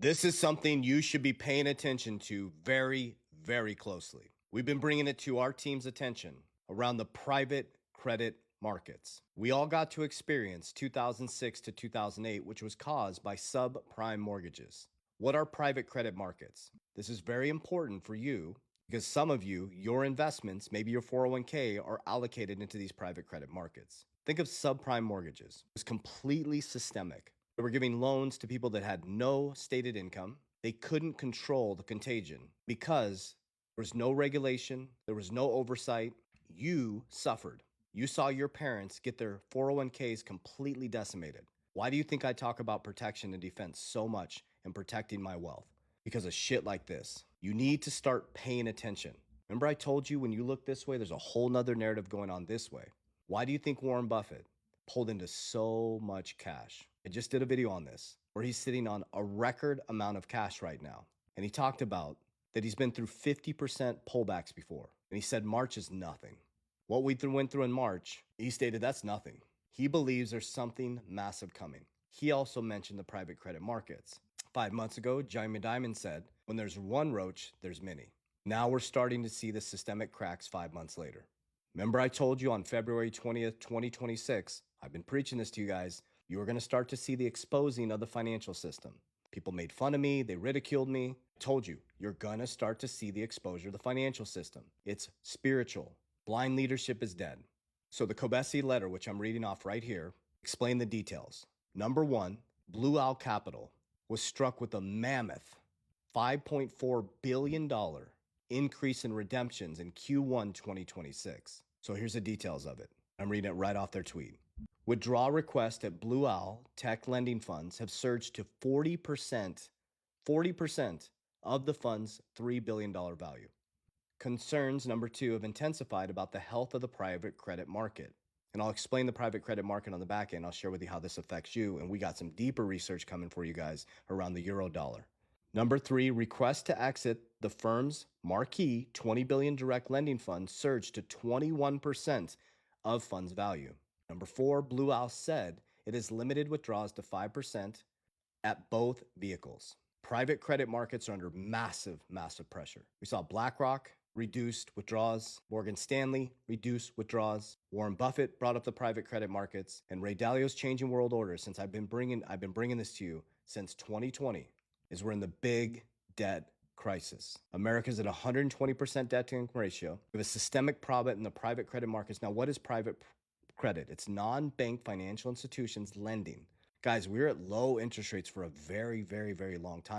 This is something you should be paying attention to very, very closely. We've been bringing it to our team's attention around the private credit markets. We all got to experience 2006 to 2008, which was caused by subprime mortgages. What are private credit markets? This is very important for you because some of you, your investments, maybe your 401k, are allocated into these private credit markets. Think of subprime mortgages. It's completely systemic. They were giving loans to people that had no stated income. They couldn't control the contagion because there was no regulation, there was no oversight. You suffered. You saw your parents get their 401ks completely decimated. Why do you think I talk about protection and defense so much and protecting my wealth? Because of shit like this. You need to start paying attention. Remember, I told you when you look this way, there's a whole nother narrative going on this way. Why do you think Warren Buffett pulled into so much cash? I just did a video on this where he's sitting on a record amount of cash right now. And he talked about that he's been through 50% pullbacks before. And he said March is nothing. What we went through in March, he stated that's nothing. He believes there's something massive coming. He also mentioned the private credit markets. 5 months ago, Jamie Dimon said, when there's one roach, there's many. Now we're starting to see the systemic cracks 5 months later. Remember I told you on February 20th, 2026, I've been preaching this to you guys, you are going to start to see the exposing of the financial system. People made fun of me, they ridiculed me. I told you, you're going to start to see the exposure of the financial system. It's spiritual. Blind leadership is dead. So the Kobesi letter, which I'm reading off right here, explain the details. Number one, Blue Owl Capital was struck with a mammoth $5.4 billion increase in redemptions in Q1 2026. So here's the details of it. I'm reading it right off their tweet. Withdrawal requests at Blue Owl Tech Lending Funds have surged to 40% of the fund's $3 billion value. Concerns, number two, have intensified about the health of the private credit market. And I'll explain the private credit market on the back end. I'll share with you how this affects you. And we got some deeper research coming for you guys around the euro dollar. Number three, requests to exit the firm's marquee $20 billion direct lending fund surged to 21% of fund's value. Number four, Blue Owl said it has limited withdrawals to 5% at both vehicles. Private credit markets are under massive, massive pressure. We saw BlackRock reduced withdrawals, Morgan Stanley reduced withdrawals, Warren Buffett brought up the private credit markets, and Ray Dalio's Changing World Order, since I've been bringing this to you since 2020, is we're in the big debt crisis. America's at 120% debt to income ratio. We have a systemic problem in the private credit markets. Now, what is private credit? It's non-bank financial institutions lending. Guys, we're at low interest rates for a very, very, very long time.